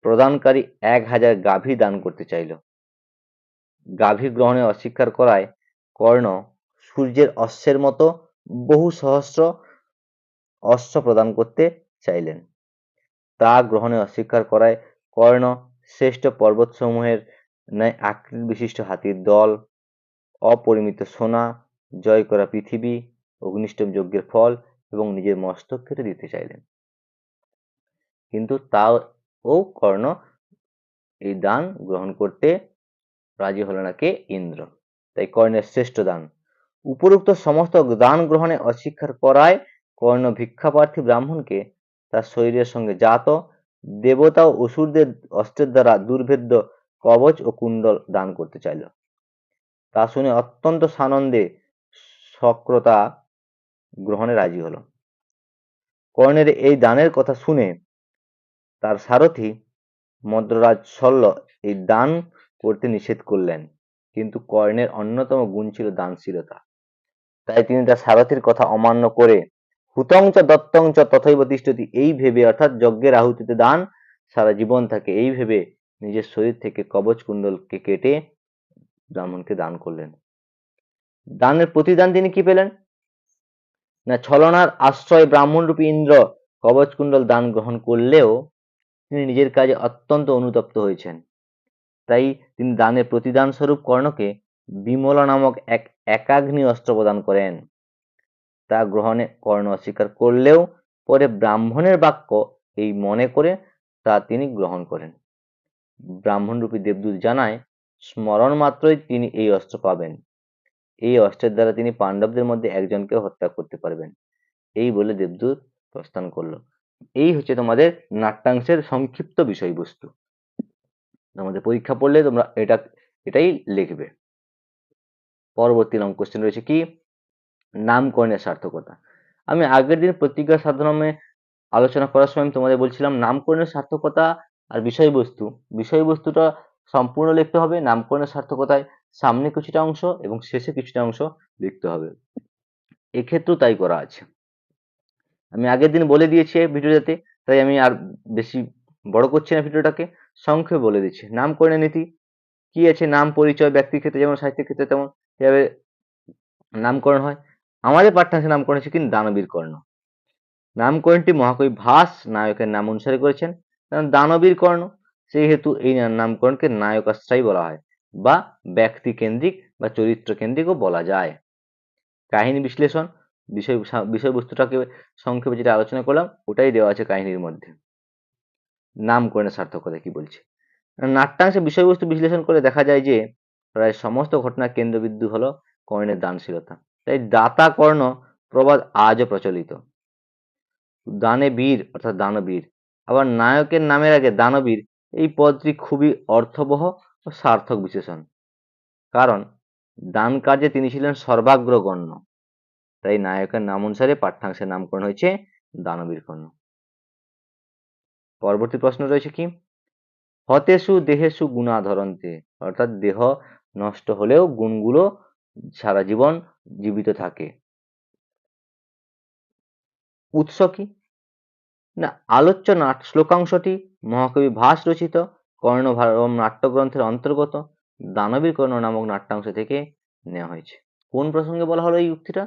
প্রদানকারী 1000 গাভী দান করতে চাইল। গাভী গ্রহণে অস্বীকার করায় কর্ণ সূর্যের অশ্বের মতো বহু সহস্র অশ্ব প্রদান করতে চাইলেন। তা গ্রহণে অস্বীকার করায় কর্ণ শ্রেষ্ঠ পর্বতসমূহের ন্যায় আকৃতি বিশিষ্ট হাতির দল, অপরিমিত সোনা, জয় করা পৃথিবী, অগ্নিষ্ঠম যজ্ঞের ফল এবং নিজের মস্তক কেটে দিতে চাইলেন। কিন্তু তাও কর্ণ এই দান গ্রহণ করতে রাজি হলো না কে? ইন্দ্র। তাই কর্ণের শ্রেষ্ঠ দান। উপরোক্ত সমস্ত দান গ্রহণে অস্বীকার করায় কর্ণ ভিক্ষাপ্রার্থী ব্রাহ্মণকে তার শরীরের সঙ্গে জাত দেবতা ও অসুরদের অস্ত্রের দ্বারা দুর্ভেদ্য কবচ ও কুণ্ডল দান করতে চাইল। তা শুনে অত্যন্ত সানন্দে সক্রতা গ্রহণে রাজি হলো। কর্ণের এই দানের কথা শুনে তার সারথি মদ্ররাজ শল্য এই দান করতে নিষেধ করলেন, কিন্তু কর্ণের অন্যতম গুণ ছিল দানশীলতা। তাই তিনি তার সারথির কথা অমান্য করে হুতং চ দত্তং চ তথৈব তিষ্ঠতি, এই ভেবে, অর্থাৎ যজ্ঞের আহুতিতে দান সারা জীবন থাকে, এই ভেবে নিজের শরীর থেকে কবচ কুণ্ডলকে কেটে ব্রাহ্মণকে দান করলেন। দানের প্রতিদান তিনি কি পেলেন না, ছলনার আশ্রয় ব্রাহ্মণরূপী ইন্দ্র কবচ কুণ্ডল দান গ্রহণ করলেও তিনি নিজের কাজে অত্যন্ত অনুতপ্ত হয়েছেন। তাই তিনি দানের প্রতিদান স্বরূপ কর্ণকে বিমলা নামক এক একাগ্নি অস্ত্র প্রদান করেন। তা গ্রহণে কর্ণ অস্বীকার করলেও পরে ব্রাহ্মণের বাক্য এই মনে করে তা তিনি গ্রহণ করেন। ব্রাহ্মণরূপী দেবদূত জানায় স্মরণ মাত্রই তিনি এই অস্ত্র পাবেন। এই অস্ত্রের দ্বারা তিনি পাণ্ডবদের মধ্যে একজনকে হত্যা করতে পারবেন। এই বলে দেবদূত প্রস্থান করলো। এই হচ্ছে তোমাদের নাট্যাংশের সংক্ষিপ্ত বিষয়বস্তু। তোমাদের পরীক্ষা পড়লে তোমরা এটাই লিখবে। পরবর্তী লং কোশ্চেন রয়েছে কি, নামকরণের সার্থকতা। আমি আগের দিন প্রতিজ্ঞা সাধনামে আলোচনা করার সময় আমি তোমাদের বলছিলাম নামকরণের সার্থকতা আর বিষয়বস্তুটা সম্পূর্ণ লিখতে হবে। নামকরণের সার্থকতায় সামনে কিছুটা অংশ এবং শেষে কিছুটা অংশ লিখতে হবে। এক্ষেত্রেও তাই করা আছে। আমি আগের দিন বলে দিয়েছি ভিডিওতে, তাই আমি আর বেশি বড় করছি না ভিডিওটাকে, সংক্ষেপে বলে দিচ্ছি। নামকরণের নীতি কি আছে? নাম পরিচয় ব্যক্তির ক্ষেত্রে যেমন সাহিত্যের ক্ষেত্রে তেমন এভাবে নামকরণ হয়। আমাদের পাঠ্যাংশে নামকরণ হচ্ছে কিন্তু দানবীর কর্ণ। নামকরণটি মহাকবি ভাস নায়কের নাম অনুসারে করেছেন, কারণ দানবীর কর্ণ, সেই হেতু এই নামকরণকে নায়কাশ্রয়ী বলা হয় বা ব্যক্তি কেন্দ্রিক বা চরিত্র কেন্দ্রিকও বলা যায়। কাহিনী বিশ্লেষণ, বিষয়বস্তুটাকে সংক্ষেপে যেটা আলোচনা করলাম ওটাই দেওয়া আছে কাহিনীর মধ্যে। নামকরণের সার্থকতা কি বলছে, নাট্যাংশে বিষয়বস্তু বিশ্লেষণ করে দেখা যায় যে প্রায় সমস্ত ঘটনার কেন্দ্রবিন্দু হলো কর্ণের দানশীলতা। তাই দাতা কর্ণ প্রবাদ আজও প্রচলিত। দানে বীর অর্থাৎ দানবীর, আবার নায়কের নামের আগে দানবীর, এই পদটি খুবই অর্থবহ ও সার্থক বিশেষণ, কারণ দান কার্যে তিনি ছিলেন সর্বাগ্রগণ্য। তাই নায়কের নাম অনুসারে পাঠ্যাংশের নামকরণ হয়েছে দানবীর কর্ণ। পরবর্তী প্রশ্ন রয়েছে কি, হতেষু দেহেষু গুণাধরন্তে, অর্থাৎ দেহ নষ্ট হলেও গুণগুলো সারা জীবন জীবিত থাকে। উৎস কি না, আলোচ্য শ্লোকাংশটি মহাকবি ভাস রচিত কর্ণভারম নাট্যগ্রন্থের অন্তর্গত দানবীর কর্ণ নামক নাট্যাংশ থেকে নেওয়া হয়েছে। কোন প্রসঙ্গে বলা হলো এই উক্তিটা?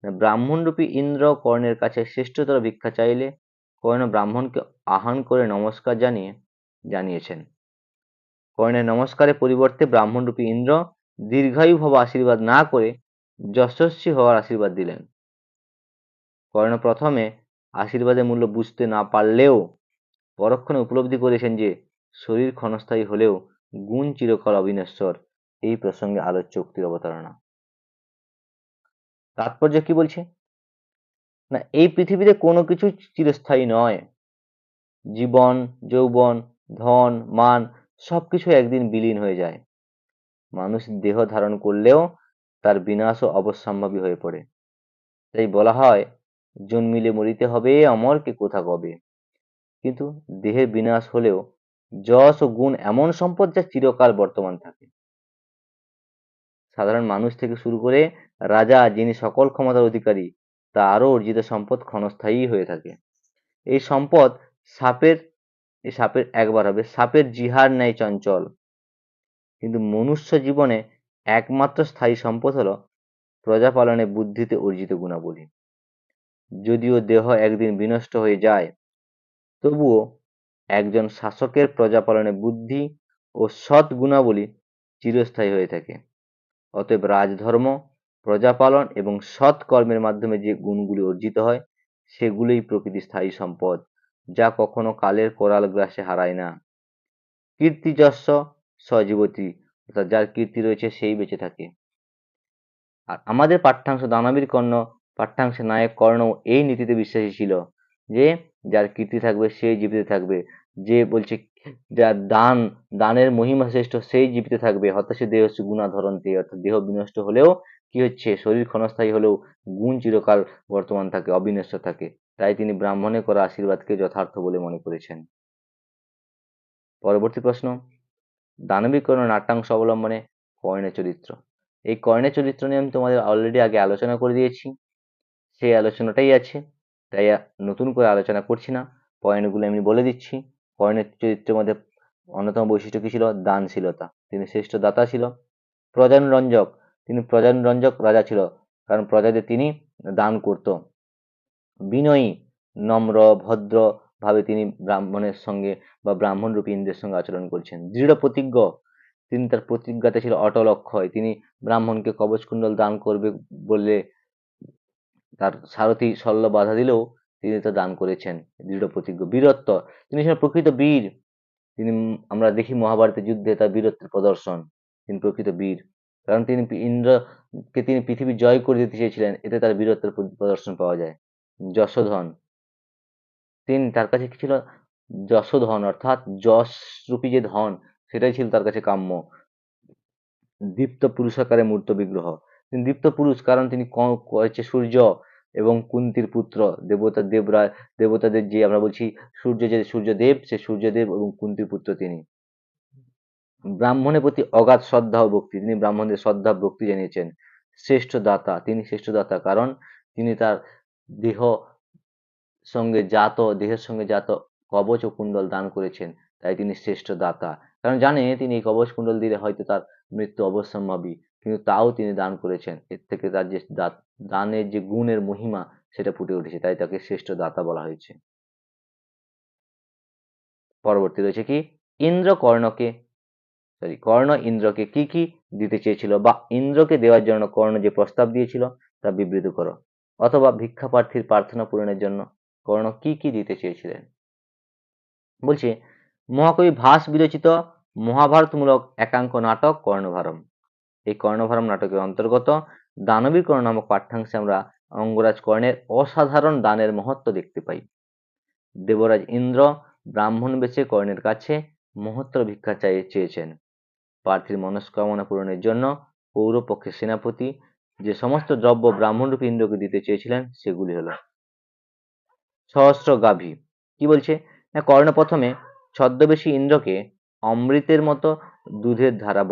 না, ব্রাহ্মণরূপী ইন্দ্র কর্ণের কাছে শ্রেষ্ঠতর ভিক্ষা চাইলে কর্ণ ব্রাহ্মণকে আহ্বান করে নমস্কার জানিয়েছেন। কর্ণের নমস্কারের পরিবর্তে ব্রাহ্মণরূপী ইন্দ্র দীর্ঘায়ু ভব আশীর্বাদ না করে যশস্বী হওয়ার আশীর্বাদ দিলেন। কর্ণ প্রথমে আশীর্বাদের মূল্য বুঝতে না পারলেও পরক্ষণে উপলব্ধি করেছেন যে শরীর ক্ষণস্থায়ী হলেও গুণ চিরকাল অবিনশ্বর। এই প্রসঙ্গে আলোচ্য উক্তির অবতারণা। তাৎপর্য কি বলছে? না, এই পৃথিবীতে কোনো কিছু চিরস্থায়ী নয়। জীবন, যৌবন, ধন, মান সবকিছু একদিন বিলীন হয়ে যায়। মানুষ দেহ ধারণ করলেও তার বিনাশও অবশ্যম্ভাবী হয়ে পড়ে। তাই বলা হয়, জন্মিলে মরিতে হবে, অমরকে কোথা কবে। কিন্তু দেহের বিনাশ হলেও যশ ও গুণ এমন সম্পদ যা চিরকাল বর্তমান থাকে। সাধারণ মানুষ থেকে শুরু করে রাজা, যিনি সকল ক্ষমতার অধিকারী, তারও অর্জিত সম্পদ ক্ষণস্থায়ী হয়ে থাকে। এই সম্পদ সাপের এই সাপের একবার হবে, সাপের জিহার ন্যায় চঞ্চল। কিন্তু মনুষ্য জীবনে একমাত্র স্থায়ী সম্পদ হলো প্রজা পালনে বুদ্ধিতে অর্জিত গুণাবলী। যদিও দেহ একদিন বিনষ্ট হয়ে যায়, তবুও একজন শাসকের প্রজা পালনে বুদ্ধি ও সৎ গুণাবলী চিরস্থায়ী হয়ে থাকে। অতএব রাজধর্ম, প্রজাপালন এবং সৎ কর্মের মাধ্যমে যে গুণগুলি অর্জিত হয়, সেগুলোই প্রকৃতির স্থায়ী সম্পদ, যা কখনো কালের করাল গ্রাসে হারায় না। কীর্তি যস্য সজীবতি, অর্থাৎ যার কীর্তি রয়েছে সেই বেঁচে থাকে। আর আমাদের পাঠ্যাংশ দানবীর কর্ণ পাঠ্যাংশের নায়ক কর্ণ এই নীতিতে বিশ্বাসী ছিল যে যার কীর্তি থাকবে সেই জীবিত থাকবে। যে বলছে যার দানের মহিমা শ্রেষ্ঠ সেই জীবিত থাকবে। হতাশে দেহ গুণাধরন্তে, অর্থাৎ দেহ বিনষ্ট হলেও কি হচ্ছে, শরীর ক্ষণস্থায়ী হলেও গুণ চিরকাল বর্তমান থাকে, অবিনশ্বর থাকে। তাই তিনি ব্রাহ্মণে করা আশীর্বাদকে যথার্থ বলে মনে করেছেন। পরবর্তী প্রশ্ন, দানবীর কর্ণ নাট্যাংশ অবলম্বনে কর্ণের চরিত্র। এই কর্ণের চরিত্র নিয়ে আমি তোমাদের অলরেডি আগে আলোচনা করে দিয়েছি, সেই আলোচনাটাই আছে, তাই নতুন করে আলোচনা করছি না। পয়েন্টগুলো আমি বলে দিচ্ছি। কর্ণের চরিত্রের মধ্যে অন্যতম বৈশিষ্ট্য কি ছিল? দানশীলতা। তিনি শ্রেষ্ঠ দাতা ছিল। প্রজানুরঞ্জক, তিনি প্রজানুরঞ্জক রাজা ছিল, কারণ প্রজাদের তিনি দান করত। বিনয়ী, নম্র, ভদ্র ভাবে তিনি ব্রাহ্মণের সঙ্গে বা ব্রাহ্মণ রূপী ইন্দ্রের সঙ্গে আচরণ করছেন। দৃঢ় প্রতিজ্ঞ, তিনি তার প্রতিজ্ঞাতে ছিল অটল অক্ষয়। তিনি ব্রাহ্মণকে কবচকুণ্ডল দান করবে বলে তার সারথি শল্য বাধা দিলেও তিনি তা দান করেছেন। দৃঢ় প্রতিজ্ঞ। বীরত্ব, তিনি ছিলেন প্রকৃত বীর। তিনি আমরা দেখি মহাভারতের যুদ্ধে তার বীরত্বের প্রদর্শন। তিনি প্রকৃত বীর, কারণ তিনি ইন্দ্রকে তিনি পৃথিবী জয় করে দিতে চেয়েছিলেন, এতে তার বীরত্বের প্রদর্শন পাওয়া যায়। যশোধন, তার কাছে কি ছিল? যশোধন, অর্থাৎ যশ রূপী যে ধন, সেটাই ছিল তার কাছে কাম্য। দীপ্ত পুরুষাকারে মূর্ত বিগ্রহ, তিনি দীপ্ত পুরুষ, কারণ তিনি হচ্ছে সূর্য এবং কুন্তির পুত্র। দেবতাদের যে আমরা বলছি সূর্যদেব, সে সূর্যদেব এবং কুন্তির পুত্র তিনি। ব্রাহ্মণের প্রতি অগাধ শ্রদ্ধা ও ভক্তি, তিনি ব্রাহ্মণদের শ্রদ্ধা ভক্তি জানিয়েছেন। শ্রেষ্ঠ দাতা, তিনি শ্রেষ্ঠ দাতা, কারণ তিনি তার দেহের সঙ্গে জাত কবচ ও কুণ্ডল দান করেছেন, তাই তিনি শ্রেষ্ঠ দাতা। কারণ জানে তিনি এই কবচ কুণ্ডল দিলে হয়তো তার মৃত্যু অবশ্যম্ভাবী, কিন্তু তাও তিনি দান করেছেন। এর থেকে তার যে দানের যে গুণের মহিমা সেটা ফুটে উঠেছে, তাই তাকে শ্রেষ্ঠ দাতা বলা হয়েছে। পরবর্তী রয়েছে কি, কর্ণ ইন্দ্রকে কি কি দিতে চেয়েছিল, বা ইন্দ্রকে দেওয়ার জন্য কর্ণ যে প্রস্তাব দিয়েছিল তা বিবৃত করো। অথবা ভিক্ষা প্রার্থীর প্রার্থনা পূরণের জন্য কর্ণ কি কি দিতে চেয়েছিলেন। বলছে, মহাকবি ভাস বিরচিত মহাভারতমূলক একাঙ্ক নাটক কর্ণভারম। এই কর্ণভারম নাটকের অন্তর্গত দানবীর কর্ণ নামক পাঠ্যাংশে আমরা অঙ্গরাজ কর্ণের অসাধারণ দানের মহত্ব দেখতে পাই। দেবরাজ ইন্দ্র ব্রাহ্মণ বেশে কর্ণের কাছে মহত্তর ভিক্ষা চেয়েছেন। প্রার্থীর মনস্কামনা পূরণের জন্য কৌরপক্ষের সেনাপতি যে সমস্ত দ্রব্য ব্রাহ্মণরূপী ইন্দ্রকে দিতে চেয়েছিলেন সেগুলি হলো সহস্র গাভী। কি বলছে না, কর্ণ প্রথমে ছদ্মবেশী ইন্দ্রকে অমৃতের মতো দুধের ধারা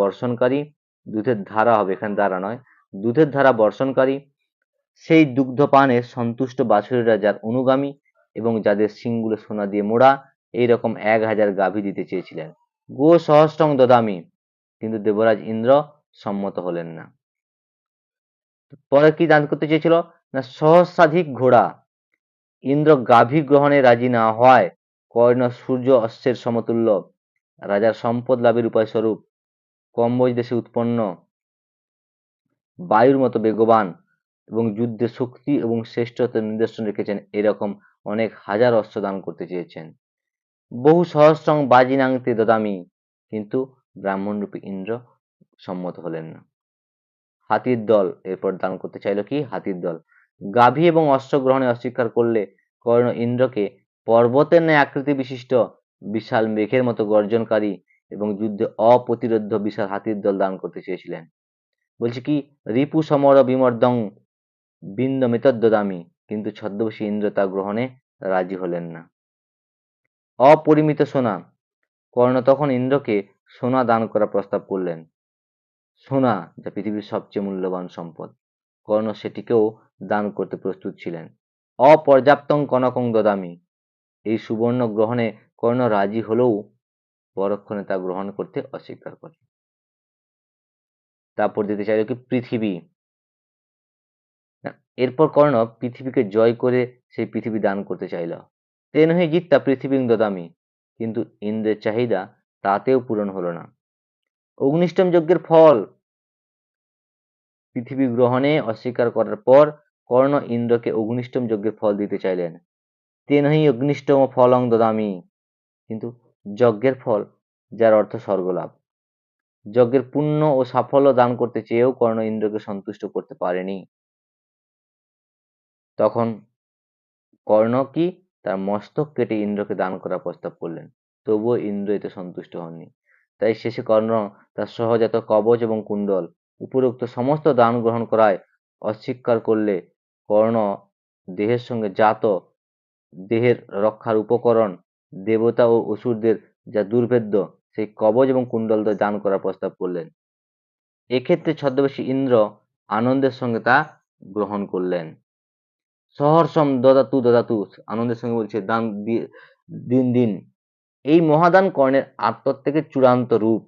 বর্ষণকারী সেই দুগ্ধপানে সন্তুষ্ট বাছুরেরা যার অনুগামী এবং যাদের শিংগুলো সোনা দিয়ে মোড়া, এইরকম 1000 গাভী দিতে চেয়েছিলেন। গো সহস্রং দদামি, কিন্তু দেবরাজ ইন্দ্র সম্মত হলেন না। পরে কি দান করতে চেয়েছিল? না সহস্রাধিক ঘোড়া। ইন্দ্র গাভী গ্রহণে রাজি না হওয়ায় কর্ণ সূর্য অশ্বের সমতুল্য, রাজার সম্পদ লাভের উপায় স্বরূপ কম্বোজ দেশে উৎপন্ন বায়ুর মতো বেগবান এবং যুদ্ধে শক্তি এবং শ্রেষ্ঠত্বের নিদর্শন রেখেছেন এরকম অনেক হাজার অস্ত্র দান করতে চেয়েছেন। বহু সহস্রং বাজি নাংতে দদামি, কিন্তু ব্রাহ্মণরূপী ইন্দ্র সম্মত হলেন না। হাতির দল এরপর দান করতে চাইল কি? হাতির দল। গাভী এবং অস্ত্র গ্রহণে অস্বীকার করলে কর্ণ ইন্দ্রকে পর্বতের ন্যায় আকৃতি বিশিষ্ট বিশাল মেঘের মতো গর্জনকারী এবং যুদ্ধে অপ্রতিরোধ্য বিশাল হাতির দল দান করতে চেয়েছিলেন। বলছে কি? রিপু সমর বিমর্দং বিন্দমিতদ্দদামি, কিন্তু ছদ্মবেশী ইন্দ্র তা গ্রহণে রাজি হলেন না। অপরিমিত সোনা। কর্ণ তখন ইন্দ্রকে সোনা দান করার প্রস্তাব করলেন। সোনা, যা পৃথিবীর সবচেয়ে মূল্যবান সম্পদ, কর্ণ সেটিকেও দান করতে প্রস্তুত ছিলেন। অপর্যাপ্তং কনকং দদামি, এই সুবর্ণ গ্রহণে কর্ণ রাজি হলেও পরক্ষণে তা গ্রহণ করতে অস্বীকার করে। তারপর দিতে চাইল কি? পৃথিবী। এরপর কর্ণ পৃথিবীকে জয় করে সেই পৃথিবী দান করতে চাইল। তেন হি জিত্তা পৃথিবীং দদামি, কিন্তু ইন্দ্রের চাহিদা তাতেও পূরণ হলো না। অগ্নিষ্টম যজ্ঞের ফল। পৃথিবী গ্রহণে অস্বীকার করার পর কর্ণ ইন্দ্রকে অগ্নিষ্টম যজ্ঞের ফল দিতে চাইলেন। তেন হি অগ্নিষ্টম ফলং দদামি, কিন্তু যজ্ঞের ফল, যার অর্থ স্বর্গলাভ, যজ্ঞের পুণ্য ও সাফল্য দান করতে চেয়েও কর্ণ ইন্দ্রকে সন্তুষ্ট করতে পারেনি। তখন কর্ণ কি? তার মস্তক কেটে ইন্দ্রকে দান করার প্রস্তাব করলেন। তবুও ইন্দ্র এতে সন্তুষ্ট হননি। তাই শেষে কর্ণ তার সহজাত কবচ এবং কুণ্ডল উপরোক্ত সমস্ত দান গ্রহণ করায় অস্বীকার করলে কর্ণ দেহের সঙ্গে জাত দেহের রক্ষার উপকরণ, দেবতা ও অসুরদের যা দুর্ভেদ্য সেই কবচ এবং কুণ্ডল দান করার প্রস্তাব করলেন। এক্ষেত্রে ছদ্মবেশী ইন্দ্র আনন্দের সঙ্গে তা গ্রহণ করলেন। সহর্ষম দদাতু দদাতু, আনন্দের সঙ্গে বলছে দান দিন দিন। এই মহাদান কর্ণের আত্মত্যাগের চূড়ান্ত রূপ।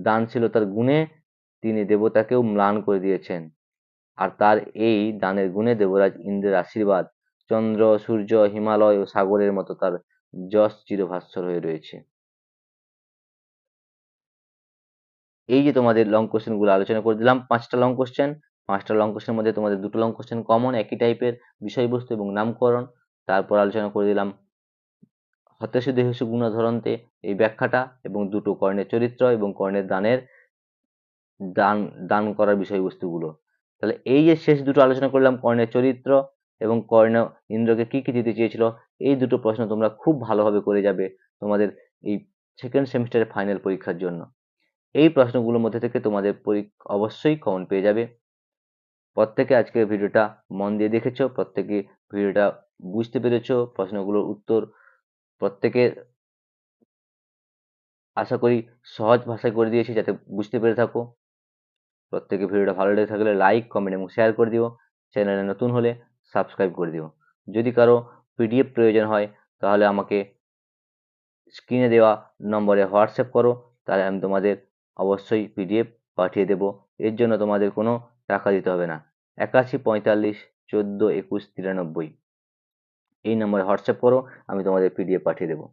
দানশীলতার গুণে তিনি দেবতাকেও ম্লান করে দিয়েছেন, আর তার এই দানের গুণে দেবরাজ ইন্দ্রের আশীর্বাদ চন্দ্র, সূর্য, হিমালয় ও সাগরের মতো তার যশ চিরভাস্বর হয়ে রয়েছে। এই যে তোমাদের লং কোশ্চেন গুলো আলোচনা করে দিলাম, 5টা লং কোশ্চেন। 5টা লং কোশ্চেনের মধ্যে তোমাদের 2টো লং কোশ্চেন কমন, একই টাইপের বিষয়বস্তু এবং নামকরণ। তারপর আলোচনা করে দিলাম হতেষু দেহেষু গুণধরন্তে এই ব্যাখ্যাটা, এবং 2টো কর্ণের চরিত্র এবং কর্ণের দান দান করার বিষয়বস্তুগুলো। তাহলে এই যে শেষ দুটো আলোচনা করলাম, কর্ণের চরিত্র এবং কর্ণ ইন্দ্রকে কি কি দিতে চেয়েছিল, এই দুটো প্রশ্ন তোমরা খুব ভালোভাবে করে যাবে তোমাদের এই সেকেন্ড সেমিস্টারের ফাইনাল পরীক্ষার জন্য। এই প্রশ্নগুলোর মধ্যে থেকে তোমাদের অবশ্যই কমন পেয়ে যাবে। প্রত্যেকে আজকের ভিডিওটা মন দিয়ে দেখেছো, প্রত্যেকে ভিডিওটা বুঝতে পেরেছো, প্রশ্নগুলোর উত্তর প্রত্যেকে আশা করি সহজ ভাষায় করে দিয়েছি যাতে বুঝতে পেরে থাকো। প্রত্যেকে ভিডিওটা ভালো লেগে থাকলে লাইক, কমেন্ট এবং শেয়ার করে দিও। চ্যানেলে নতুন হলে সাবস্ক্রাইব করে দিও। যদি কারো পিডিএফ প্রয়োজন হয় তাহলে আমাকে স্ক্রিনে দেওয়া নম্বরে হোয়াটসঅ্যাপ করো, তাহলে আমি তোমাদের অবশ্যই পিডিএফ পাঠিয়ে দেব। এর জন্য তোমাদের কোনো টাকা দিতে হবে না। 8145 14 21 93 এই নম্বরে হোয়াটসঅ্যাপ করো, আমি তোমাদের পিডিএফ পাঠিয়ে দেবো।